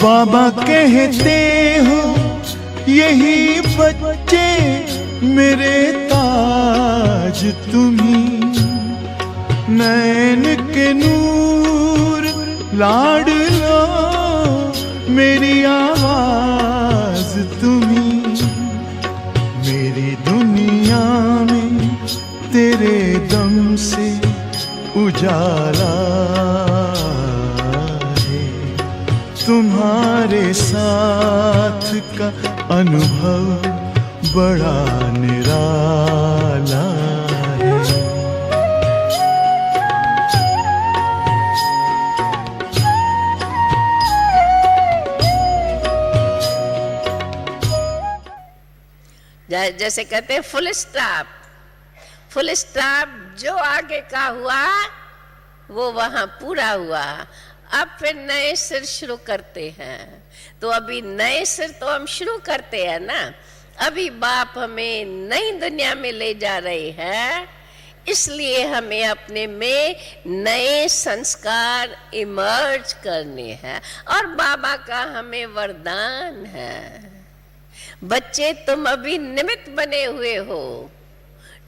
बाबा कहते हो यही बच्चे मेरे ताज तुम्ही, नैन के नूर लाडलो मेरी आवाज तुम्ही, मेरी दुनिया में तेरे दम से उजाला है, तुम्हारे साथ का अनुभव बड़ा निराला है। जैसे कहते हैं फुल स्टॉप, फुल स्टॉप जो आगे का हुआ वो वहां पूरा हुआ। अब फिर नए सिर शुरू करते हैं। तो अभी नए सिर तो हम शुरू करते हैं ना। अभी बाप हमें नई दुनिया में ले जा रहे हैं, इसलिए हमें अपने में नए संस्कार इमर्ज करने हैं और बाबा का हमें वरदान है। बच्चे तुम अभी निमित्त बने हुए हो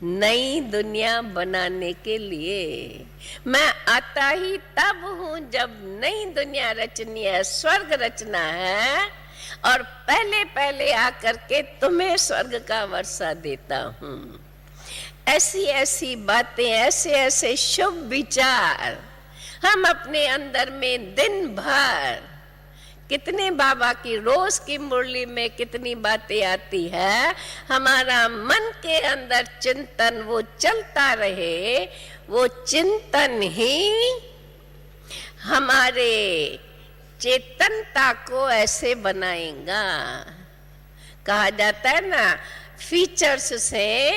नई दुनिया बनाने के लिए। मैं आता ही तब हूं जब नई दुनिया रचनी है, स्वर्ग रचना है, और पहले पहले आकर के तुम्हें स्वर्ग का वर्षा देता हूं। ऐसी ऐसी बातें, ऐसे ऐसे शुभ विचार हम अपने अंदर में दिन भर, कितने बाबा की रोज की मुरली में कितनी बातें आती है। हमारा मन के अंदर चिंतन वो चलता रहे, वो चिंतन ही हमारे चेतनता को ऐसे बनाएगा। कहा जाता है ना, फीचर्स से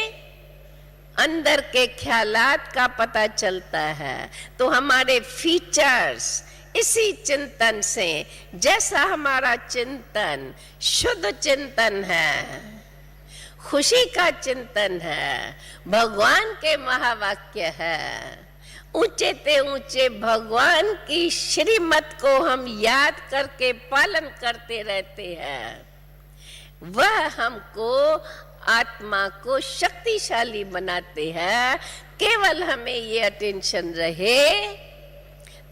अंदर के ख्यालात का पता चलता है। तो हमारे फीचर्स इसी चिंतन से, जैसा हमारा चिंतन शुद्ध चिंतन है, खुशी का चिंतन है, भगवान के महावाक्य है, ऊंचे ते ऊंचे भगवान की श्रीमत को हम याद करके पालन करते रहते हैं, वह हमको आत्मा को शक्तिशाली बनाते हैं। केवल हमें ये अटेंशन रहे,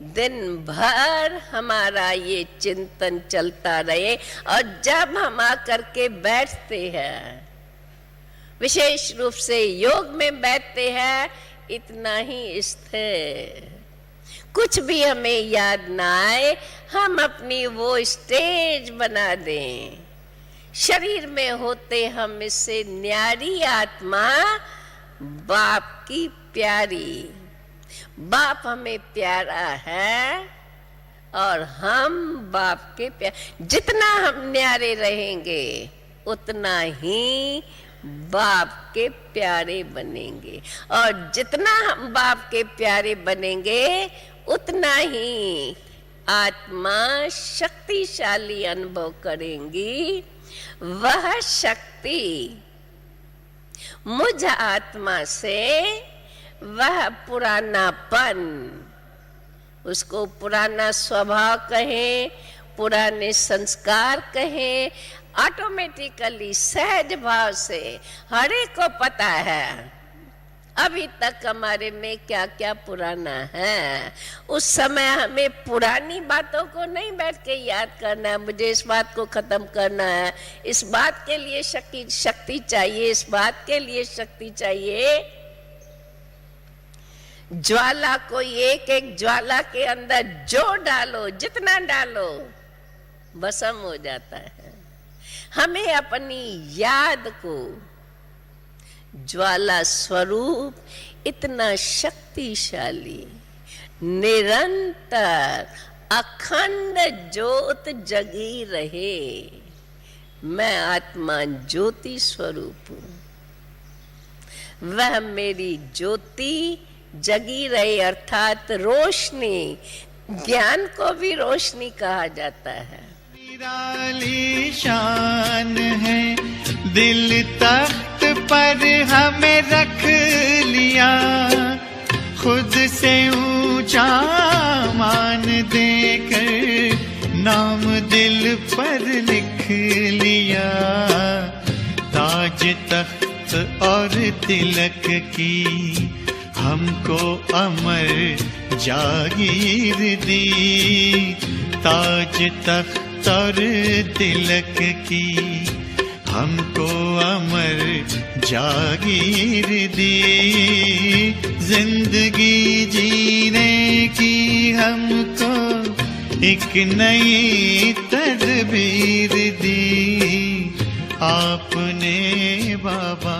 दिन भर हमारा ये चिंतन चलता रहे, और जब हम आकर के बैठते हैं, विशेष रूप से योग में बैठते हैं, इतना ही स्थिर, कुछ भी हमें याद ना आए, हम अपनी वो स्टेज बना दें। शरीर में होते हम इससे न्यारी आत्मा, बाप की प्यारी। बाप हमें प्यारा है और हम बाप के प्यारे। जितना हम न्यारे रहेंगे उतना ही बाप के प्यारे बनेंगे, और जितना हम बाप के प्यारे बनेंगे उतना ही आत्मा शक्तिशाली अनुभव करेंगी। वह शक्ति मुझ आत्मा से, वह पुरानापन, उसको पुराना स्वभाव कहें, पुराने संस्कार कहें, ऑटोमेटिकली सहज भाव से हर एक को पता है अभी तक हमारे में क्या क्या पुराना है। उस समय हमें पुरानी बातों को नहीं बैठ के याद करना है, मुझे इस बात को खत्म करना है, इस बात के लिए शक्ति चाहिए, इस बात के लिए शक्ति चाहिए। ज्वाला को एक एक ज्वाला के अंदर जो डालो, जितना डालो, भस्म हो जाता है। हमें अपनी याद को ज्वाला स्वरूप इतना शक्तिशाली, निरंतर अखंड ज्योत जगी रहे। मैं आत्मा ज्योति स्वरूप हूं, वह मेरी ज्योति जगी रहे, अर्थात रोशनी। ज्ञान को भी रोशनी कहा जाता है। निराली शान है, दिल तख्त पर हमें रख लिया, खुद से ऊंचा मान देकर नाम दिल पर लिख लिया, ताज तख्त और तिलक की हमको अमर जागीर दी। ताज तख्त और तिलक की हमको अमर जागीर दी। जिंदगी जीने की हमको एक नई तदबीर दी आपने बाबा।